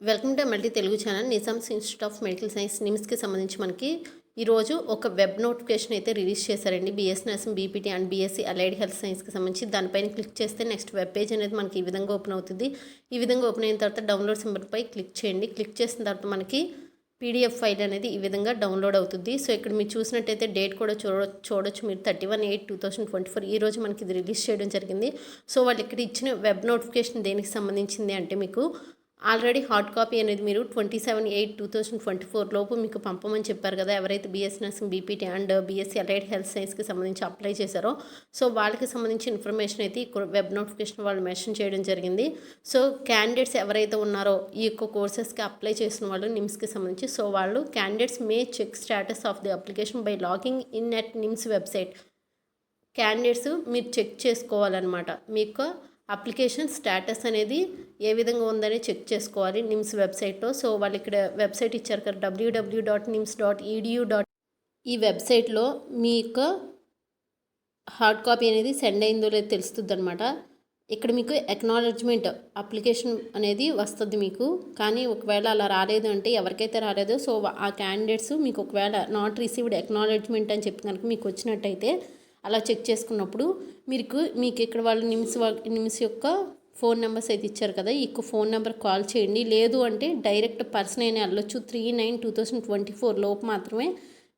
Welcome to Multi Telugu channel. Nizam's Institute of Medical Science నిమ్స్కి సంబంధించి మనకి ఈరోజు ఒక వెబ్ నోటిఫికేషన్ అయితే రిలీజ్ చేశారండి. BS nursing, BPT and BSc allied health సైన్స్కి సంబంధించి దానిపైన క్లిక్ చేస్తే నెక్స్ట్ వెబ్ పేజ్ అనేది మనకి ఈ విధంగా ఓపెన్ అవుతుంది. ఈ విధంగా ఓపెన్ అయిన తర్వాత డౌన్లోడ్ సింబల్పై క్లిక్ చేయండి. క్లిక్ చేసిన తర్వాత మనకి పీడిఎఫ్ ఫైల్ అనేది ఈ విధంగా డౌన్లోడ్ అవుతుంది. సో ఇక్కడ మీరు చూసినట్టయితే డేట్ కూడా చూడొచ్చు మీరు 31/8/2024 ఈ రోజు మనకి ఇది రిలీజ్ చేయడం జరిగింది. సో వాళ్ళు ఇక్కడ ఇచ్చిన వెబ్ నోటిఫికేషన్ దేనికి సంబంధించింది అంటే మీకు ఆల్రెడీ హార్డ్ కాపీ అనేది మీరు 27/8/2024 లోపు మీకు పంపమని చెప్పారు కదా. ఎవరైతే BS nursing, BPT and BSc allied health సైన్స్కి సంబంధించి అప్లై చేశారో సో వాళ్ళకి సంబంధించి ఇన్ఫర్మేషన్ అయితే వెబ్ నోటిఫికేషన్ వాళ్ళు మెన్షన్ చేయడం జరిగింది. సో క్యాండిడేట్స్ ఎవరైతే ఉన్నారో ఈ యొక్క కోర్సెస్కి అప్లై చేసిన వాళ్ళు నిమ్స్కి సంబంధించి సో వాళ్ళు candidates may check status of the application by logging in at NIMS website. Candidates మీరు చెక్ చేసుకోవాలన్నమాట. మీకు అప్లికేషన్ స్టేటస్ అనేది ఏ విధంగా ఉందని చెక్ చేసుకోవాలి నిమ్స్ వెబ్సైట్లో. సో వాళ్ళు ఇక్కడ వెబ్సైట్ ఇచ్చారు కదా, www.nims.edu. ఈ వెబ్సైట్లో మీ యొక్క హార్డ్ కాపీ అనేది సెండ్ అయిందో లేదో తెలుస్తుంది అనమాట. ఇక్కడ మీకు ఎక్నాలెడ్జ్మెంట్ అప్లికేషన్ అనేది వస్తుంది మీకు. కానీ ఒకవేళ అలా రాలేదు అంటే ఎవరికైతే రాలేదో సో ఆ క్యాండిడేట్స్ మీకు ఒకవేళ నాట్ రిసీవ్డ్ ఎక్నాలెడ్జ్మెంట్ అని చెప్పి కనుక మీకు వచ్చినట్టయితే అలా చెక్ చేసుకున్నప్పుడు మీకు ఇక్కడ వాళ్ళు నిమ్స్ యొక్క ఫోన్ నెంబర్స్ అయితే ఇచ్చారు కదా, ఈ ఫోన్ నెంబర్ కాల్ చేయండి. లేదు అంటే డైరెక్ట్ పర్సన్ అయినా వెళ్ళొచ్చు. 3/9/2024 లోపు మాత్రమే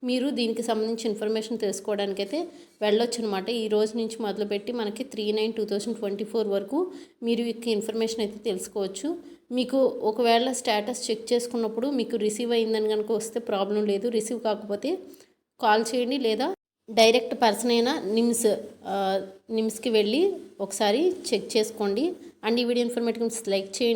మీరు దీనికి సంబంధించి ఇన్ఫర్మేషన్ తెలుసుకోవడానికి అయితే వెళ్ళొచ్చు అనమాట. ఈ రోజు నుంచి మొదలుపెట్టి మనకి 3/9/2024 వరకు మీరు ఈ ఇన్ఫర్మేషన్ అయితే తెలుసుకోవచ్చు. మీకు ఒకవేళ స్టేటస్ చెక్ చేసుకున్నప్పుడు మీకు రిసీవ్ అయిందని కనుక వస్తే ప్రాబ్లం లేదు. రిసీవ్ కాకపోతే కాల్ చేయండి లేదా డైరెక్ట్ పర్సన్ అయినా నిమ్స్కి వెళ్ళి ఒకసారి చెక్ చేసుకోండి. అండ్ ఈ వీడియో ఇన్ఫర్మేటివ్ లైక్ చేయండి.